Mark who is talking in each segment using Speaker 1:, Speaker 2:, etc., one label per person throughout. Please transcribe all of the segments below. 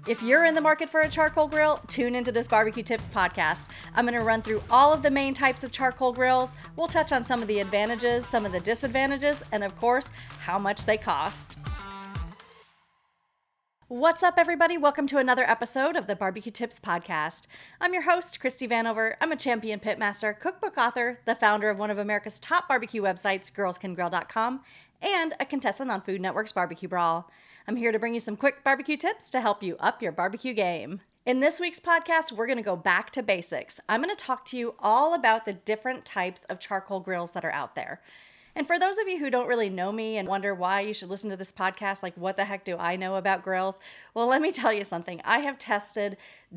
Speaker 1: If you're in the market for a charcoal grill, tune into this BBQ Tips podcast. I'm going to run through all of the main types of charcoal grills. We'll touch on some of the advantages, some of the disadvantages, and of course, how much they cost. What's up, everybody? Welcome to another episode of the BBQ Tips Podcast. I'm your host, Christie Vanover. I'm a champion pitmaster, cookbook author, the founder of one of America's top barbecue websites, girlscangrill.com, and a contestant on Food Network's Barbecue Brawl. I'm here to bring you some quick barbecue tips to help you up your barbecue game. In this week's podcast, we're going to go back to basics. I'm going to talk to you all about the different types of charcoal grills that are out there. And for those of you who don't really know me and wonder why you should listen to this podcast, like what the heck do I know about grills? Well, let me tell you something. I have tested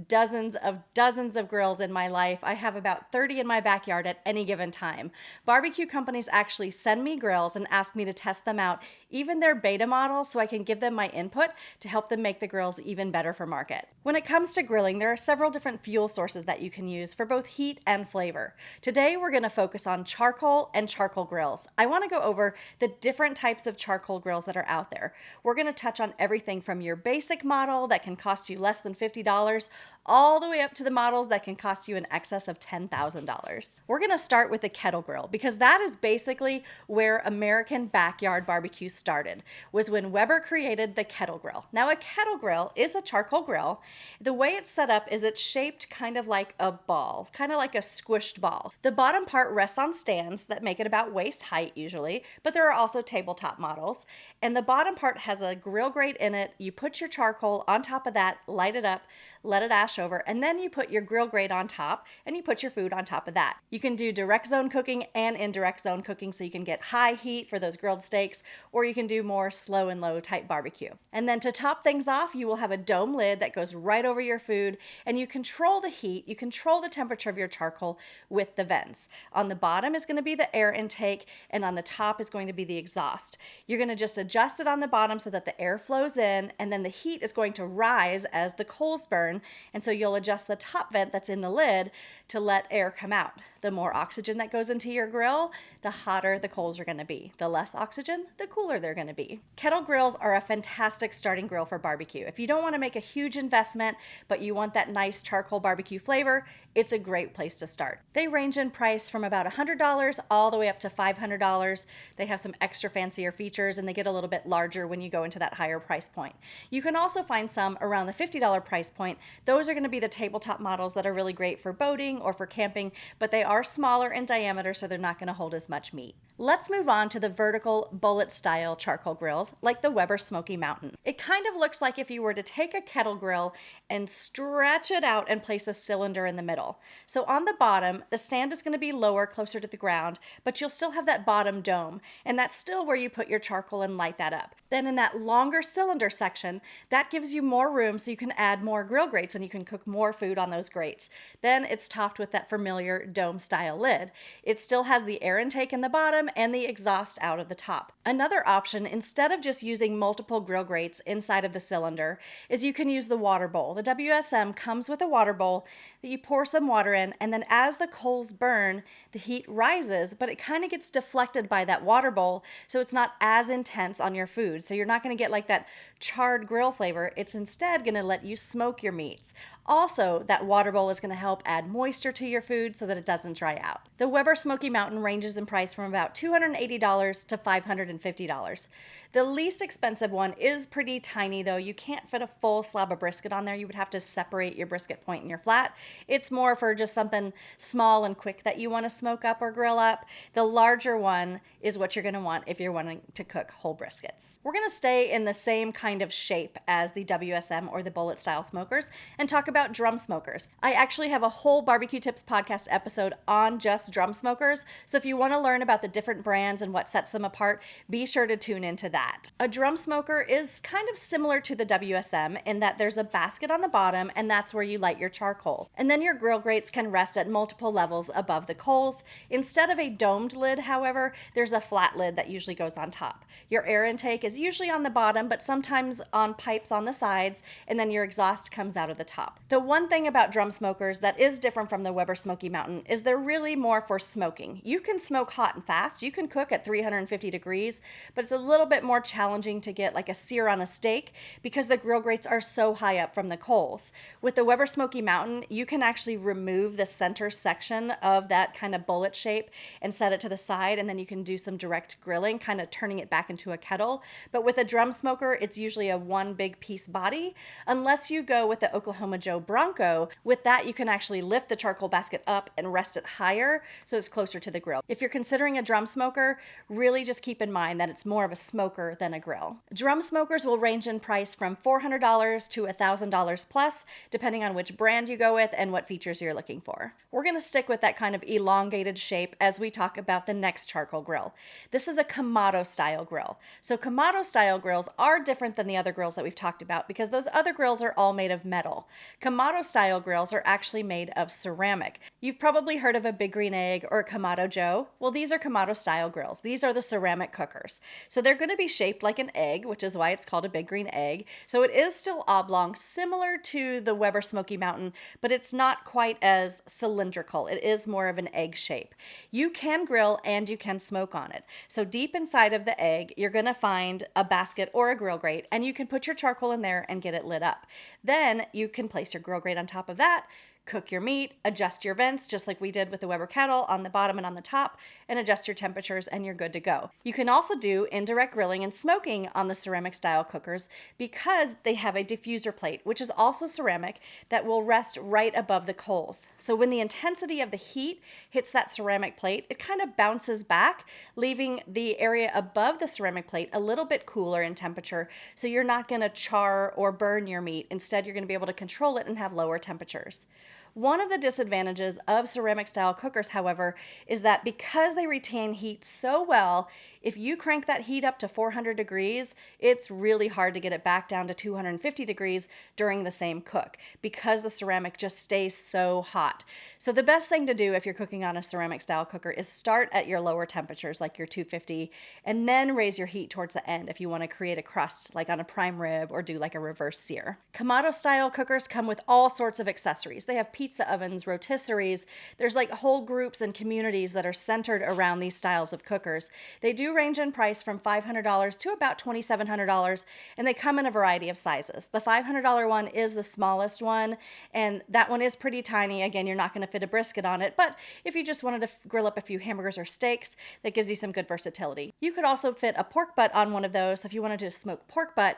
Speaker 1: dozens of grills in my life. I have about 30 in my backyard at any given time. Barbecue companies actually send me grills and ask me to test them out, even their beta models, so I can give them my input to help them make the grills even better for market. When it comes to grilling, there are several different fuel sources that you can use for both heat and flavor. Today, we're going to focus on charcoal and charcoal grills. I want to go over the different types of charcoal grills that are out there. We're going to touch on everything from your basic model that can cost you less than $50 all the way up to the models that can cost you in excess of $10,000. We're going to start with the kettle grill because that is basically where American backyard barbecue started, was when Weber created the kettle grill. Now, a kettle grill is a charcoal grill. The way it's set up is it's shaped kind of like a ball, kind of like a squished ball. The bottom part rests on stands that make it about waist height usually, but there are also tabletop models. And the bottom part has a grill grate in it. You put your charcoal on top of that, light it up, let it ash over, and then you put your grill grate on top and you put your food on top of that. You can do direct zone cooking and indirect zone cooking, so you can get high heat for those grilled steaks, or you can do more slow and low type barbecue. And then to top things off, you will have a dome lid that goes right over your food, and you control the heat, you control the temperature of your charcoal with the vents. On the bottom is going to be the air intake, and on the top is going to be the exhaust. You're going to just adjust it on the bottom so that the air flows in, and then the heat is going to rise as the coals burn, and so you'll adjust the top vent that's in the lid to let air come out. The more oxygen that goes into your grill, the hotter the coals are going to be. The less oxygen, the cooler they're going to be. Kettle grills are a fantastic starting grill for barbecue. If you don't want to make a huge investment, but you want that nice charcoal barbecue flavor, it's a great place to start. They range in price from about $100 all the way up to $500. They have some extra fancier features, and they get a little bit larger when you go into that higher price point. You can also find some around the $50 price point. Those are going to be the tabletop models that are really great for boating or for camping, but they are smaller in diameter, so they're not going to hold as much meat. Let's move on to the vertical bullet style charcoal grills like the Weber Smoky Mountain. It kind of looks like if you were to take a kettle grill and stretch it out and place a cylinder in the middle. So on the bottom, the stand is going to be lower, closer to the ground, but you'll still have that bottom dome, and that's still where you put your charcoal and light that up. Then in that longer cylinder section, that gives you more room so you can add more grill grates and you can cook more food on those grates. Then it's topped with that familiar dome style lid. It still has the air intake in the bottom and the exhaust out of the top. Another option, instead of just using multiple grill grates inside of the cylinder, is you can use the water bowl. The WSM comes with a water bowl that you pour some water in, and then as the coals burn, the heat rises, but it kind of gets deflected by that water bowl, so it's not as intense on your food. So you're not going to get like that charred grill flavor. It's instead going to let you smoke your meats. Also, that water bowl is going to help add moisture to your food so that it doesn't dry out. The Weber Smoky Mountain ranges in price from about $280 to $550. The least expensive one is pretty tiny though. You can't fit a full slab of brisket on there. You would have to separate your brisket point and your flat. It's more for just something small and quick that you want to smoke up or grill up. The larger one is what you're going to want if you're wanting to cook whole briskets. We're going to stay in the same kind of shape as the WSM or the bullet style smokers and talk about drum smokers. I actually have a whole BBQ Tips podcast episode on just drum smokers. So if you want to learn about the different brands and what sets them apart, be sure to tune into that. A drum smoker is kind of similar to the WSM in that there's a basket on the bottom, and that's where you light your charcoal. And then your grill grates can rest at multiple levels above the coals. Instead of a domed lid, however, there's a flat lid that usually goes on top. Your air intake is usually on the bottom, but sometimes on pipes on the sides, and then your exhaust comes comes out of the top. The one thing about drum smokers that is different from the Weber Smoky Mountain is they're really more for smoking. You can smoke hot and fast. You can cook at 350 degrees, but it's a little bit more challenging to get like a sear on a steak because the grill grates are so high up from the coals. With the Weber Smoky Mountain, you can actually remove the center section of that kind of bullet shape and set it to the side, and then you can do some direct grilling, kind of turning it back into a kettle. But with a drum smoker, it's usually a one big piece body, unless you go with the Oklahoma Joe Bronco. With that, you can actually lift the charcoal basket up and rest it higher so it's closer to the grill. If you're considering a drum smoker, really just keep in mind that it's more of a smoker than a grill. Drum smokers will range in price from $400 to $1,000 plus, depending on which brand you go with and what features you're looking for. We're going to stick with that kind of elongated shape as we talk about the next charcoal grill. This is a Kamado style grill. So Kamado style grills are different than the other grills that we've talked about because those other grills are all made of metal. Kamado style grills are actually made of ceramic. You've probably heard of a Big Green Egg or a Kamado Joe. Well, these are Kamado style grills. These are the ceramic cookers. So they're going to be shaped like an egg, which is why it's called a Big Green Egg. So it is still oblong, similar to the Weber Smoky Mountain, but it's not quite as cylindrical. It is more of an egg shape. You can grill and you can smoke on it. So deep inside of the egg, you're going to find a basket or a grill grate, and you can put your charcoal in there and get it lit up. Then you can place your grill grate on top of that, cook your meat, adjust your vents, just like we did with the Weber kettle on the bottom and on the top, and adjust your temperatures, and you're good to go. You can also do indirect grilling and smoking on the ceramic style cookers because they have a diffuser plate, which is also ceramic, that will rest right above the coals. So when the intensity of the heat hits that ceramic plate, it kind of bounces back, leaving the area above the ceramic plate a little bit cooler in temperature, so you're not going to char or burn your meat. Instead, you're going to be able to control it and have lower temperatures. One of the disadvantages of ceramic style cookers, however, is that because they retain heat so well, if you crank that heat up to 400 degrees, it's really hard to get it back down to 250 degrees during the same cook because the ceramic just stays so hot. So the best thing to do if you're cooking on a ceramic style cooker is start at your lower temperatures, like your 250, and then raise your heat towards the end if you want to create a crust like on a prime rib or do like a reverse sear. Kamado style cookers come with all sorts of accessories. They have pizza ovens, rotisseries. There's like whole groups and communities that are centered around these styles of cookers. They do range in price from $500 to about $2,700, and they come in a variety of sizes. The $500 one is the smallest one, and that one is pretty tiny. Again, you're not going to fit a brisket on it, but if you just wanted to grill up a few hamburgers or steaks, that gives you some good versatility. You could also fit a pork butt on one of those. So if you wanted to smoke pork butt,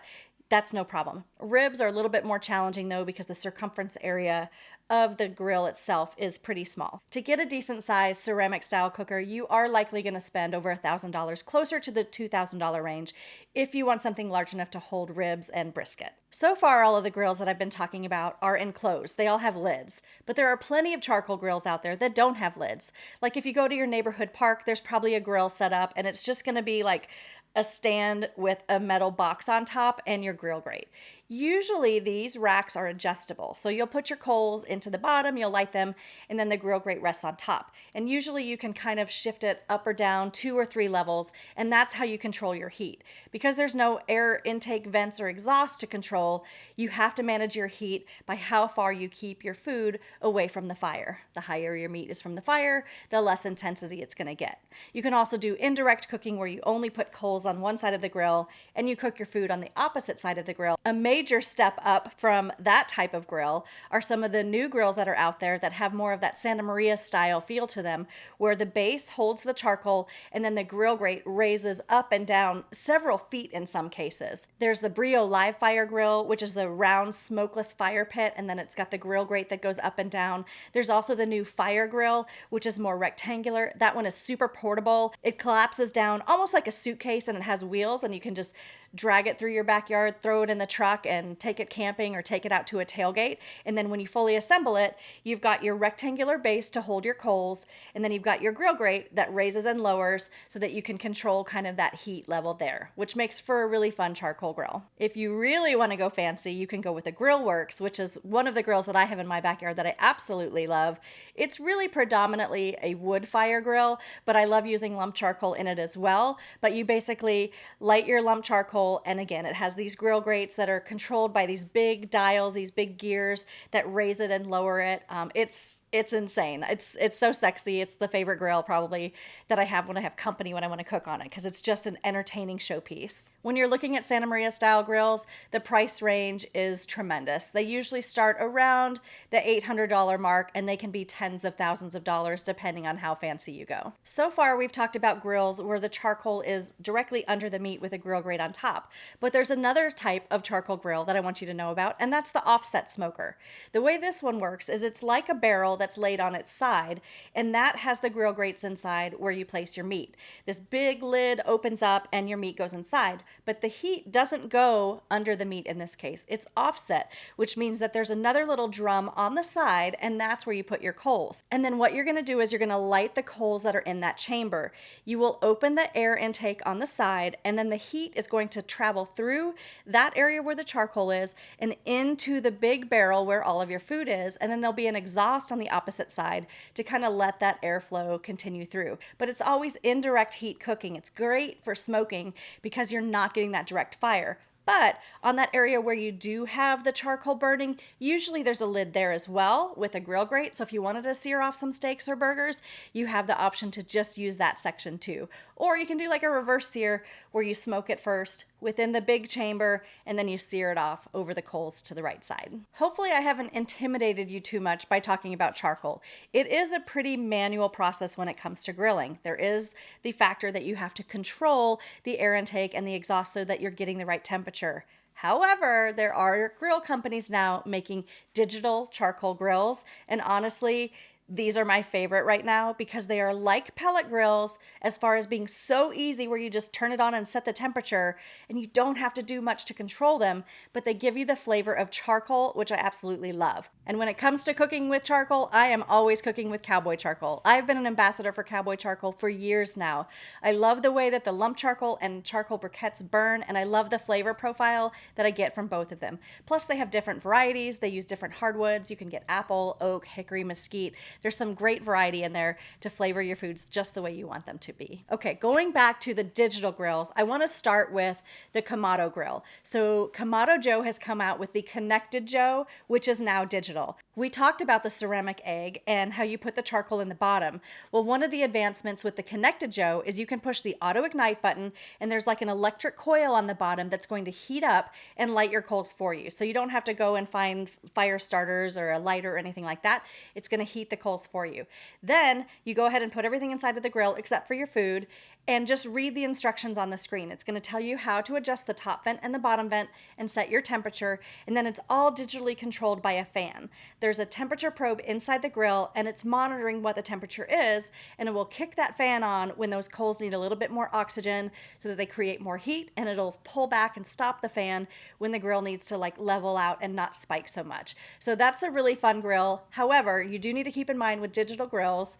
Speaker 1: that's no problem. Ribs are a little bit more challenging though because the circumference area of the grill itself is pretty small. To get a decent size ceramic style cooker, you are likely going to spend over $1,000, closer to the $2,000 range if you want something large enough to hold ribs and brisket. So far, all of the grills that I've been talking about are enclosed. They all have lids, but there are plenty of charcoal grills out there that don't have lids. Like if you go to your neighborhood park, there's probably a grill set up and it's just going to be like a stand with a metal box on top and your grill grate. Usually these racks are adjustable. So you'll put your coals into the bottom, you'll light them, and then the grill grate rests on top. And usually you can kind of shift it up or down 2 or 3 levels, and that's how you control your heat. Because there's no air intake vents or exhaust to control, you have to manage your heat by how far you keep your food away from the fire. The higher your meat is from the fire, the less intensity it's going to get. You can also do indirect cooking where you only put coals on one side of the grill and you cook your food on the opposite side of the grill. A major step up from that type of grill are some of the new grills that are out there that have more of that Santa Maria style feel to them, where the base holds the charcoal and then the grill grate raises up and down several feet in some cases. There's the Brio Live Fire Grill, which is the round smokeless fire pit, and then it's got the grill grate that goes up and down. There's also the new Fire Grill, which is more rectangular. That one is super portable. It collapses down almost like a suitcase and it has wheels, and you can just drag it through your backyard, throw it in the truck, and take it camping or take it out to a tailgate. And then when you fully assemble it, you've got your rectangular base to hold your coals, and then you've got your grill grate that raises and lowers so that you can control kind of that heat level there, which makes for a really fun charcoal grill. If you really want to go fancy, you can go with a Grill Works, which is one of the grills that I have in my backyard that I absolutely love. It's really predominantly a wood fire grill, but I love using lump charcoal in it as well. But you basically light your lump charcoal charcoal. And again, it has these grill grates that are controlled by these big dials, these big gears that raise it and lower it. It's insane. It's so sexy. It's the favorite grill probably that I have when I have company when I want to cook on it, because it's just an entertaining showpiece. When you're looking at Santa Maria style grills, the price range is tremendous. They usually start around the $800 mark, and they can be tens of thousands of dollars depending on how fancy you go. So far, we've talked about grills where the charcoal is directly under the meat with a grill grate on top. But there's another type of charcoal grill that I want you to know about, and that's the offset smoker. The way this one works is it's like a barrel that's laid on its side, and that has the grill grates inside where you place your meat. This big lid opens up and your meat goes inside, but the heat doesn't go under the meat in this case. It's offset, which means that there's another little drum on the side, and that's where you put your coals. And then what you're going to do is you're going to light the coals that are in that chamber. You will open the air intake on the side, and then the heat is going to travel through that area where the charcoal is and into the big barrel where all of your food is, and then there'll be an exhaust on the opposite side to kind of let that airflow continue through. But it's always indirect heat cooking. It's great for smoking because you're not getting that direct fire. But on that area where you do have the charcoal burning, usually there's a lid there as well with a grill grate. So if you wanted to sear off some steaks or burgers, you have the option to just use that section too. Or you can do like a reverse sear where you smoke it first within the big chamber and then you sear it off over the coals to the right side. Hopefully I haven't intimidated you too much by talking about charcoal. It is a pretty manual process when it comes to grilling. There is the factor that you have to control the air intake and the exhaust so that you're getting the right temperature. However, there are grill companies now making digital charcoal grills, and honestly, these are my favorite right now because they are like pellet grills as far as being so easy where you just turn it on and set the temperature and you don't have to do much to control them, but they give you the flavor of charcoal, which I absolutely love. And when it comes to cooking with charcoal, I am always cooking with cowboy charcoal. I've been an ambassador for cowboy charcoal for years now. I love the way that the lump charcoal and charcoal briquettes burn, and I love the flavor profile that I get from both of them. Plus, they have different varieties. They use different hardwoods. You can get apple, oak, hickory, mesquite. There's some great variety in there to flavor your foods just the way you want them to be. Okay, going back to the digital grills, I want to start with the Kamado grill. So Kamado Joe has come out with the Connected Joe, which is now digital. We talked about the ceramic egg and how you put the charcoal in the bottom. Well, one of the advancements with the Connected Joe is you can push the auto ignite button and there's like an electric coil on the bottom that's going to heat up and light your coals for you. So you don't have to go and find fire starters or a lighter or anything like that. It's going to heat the coals for you. Then you go ahead and put everything inside of the grill except for your food and just read the instructions on the screen. It's going to tell you how to adjust the top vent and the bottom vent and set your temperature, and then it's all digitally controlled by a fan. There's a temperature probe inside the grill and it's monitoring what the temperature is, and it will kick that fan on when those coals need a little bit more oxygen so that they create more heat, and it'll pull back and stop the fan when the grill needs to like level out and not spike so much. So that's a really fun grill. However, you do need to keep in mind with digital grills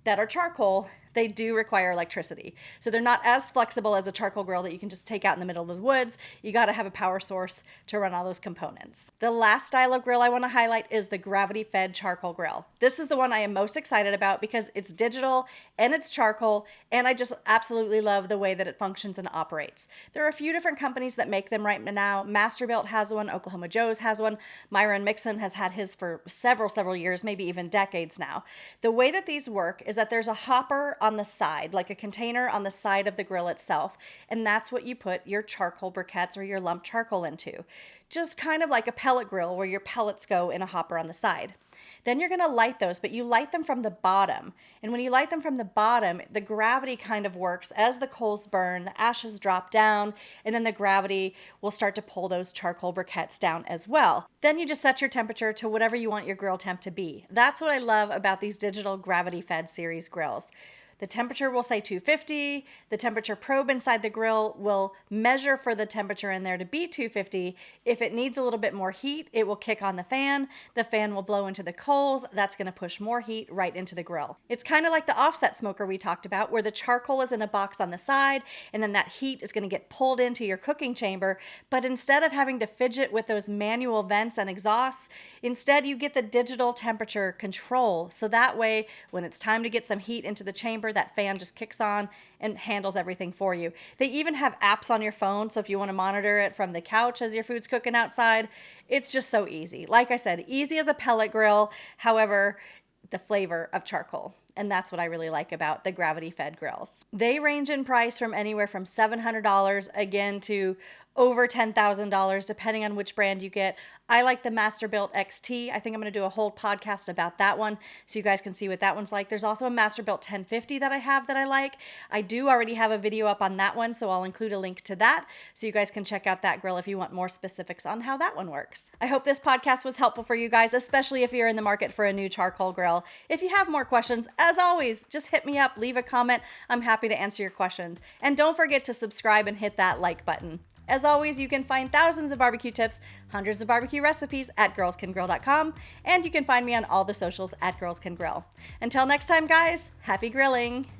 Speaker 1: that are charcoal, they do require electricity. So they're not as flexible as a charcoal grill that you can just take out in the middle of the woods. You got to have a power source to run all those components. The last style of grill I want to highlight is the gravity-fed charcoal grill. This is the one I am most excited about because it's digital and it's charcoal, and I just absolutely love the way that it functions and operates. There are a few different companies that make them right now. Masterbuilt has one, Oklahoma Joe's has one, Myron Mixon has had his for several years, maybe even decades now. The way that these work is that there's a hopper on the side, like a container on the side of the grill itself, and that's what you put your charcoal briquettes or your lump charcoal into. Just kind of like a pellet grill where your pellets go in a hopper on the side. Then you're going to light those, but you light them from the bottom. And when you light them from the bottom, the gravity kind of works as the coals burn, the ashes drop down, and then the gravity will start to pull those charcoal briquettes down as well. Then you just set your temperature to whatever you want your grill temp to be. That's what I love about these digital gravity-fed series grills. The temperature will say 250. The temperature probe inside the grill will measure for the temperature in there to be 250. If it needs a little bit more heat, it will kick on the fan. The fan will blow into the coals. That's going to push more heat right into the grill. It's kind of like the offset smoker we talked about, where the charcoal is in a box on the side, and then that heat is going to get pulled into your cooking chamber. But instead of having to fidget with those manual vents and exhausts, instead you get the digital temperature control. So that way, when it's time to get some heat into the chamber, vapor. That fan just kicks on and handles everything for you. They even have apps on your phone, so if you want to monitor it from the couch as your food's cooking outside, it's just so easy. Like I said, easy as a pellet grill, however, the flavor of charcoal. And that's what I really like about the gravity-fed grills. They range in price from anywhere from $700 again to over $10,000 depending on which brand you get. I like the Masterbuilt XT. I think I'm going to do a whole podcast about that one so you guys can see what that one's like. There's also a Masterbuilt 1050 that I have that I like. I do already have a video up on that one, so I'll include a link to that so you guys can check out that grill if you want more specifics on how that one works. I hope this podcast was helpful for you guys, especially if you're in the market for a new charcoal grill. If you have more questions, as always, just hit me up, leave a comment. I'm happy to answer your questions. And don't forget to subscribe and hit that like button. As always, you can find thousands of barbecue tips, hundreds of barbecue recipes at girlscangrill.com, and you can find me on all the socials at Girls Can Grill. Until next time, guys, happy grilling!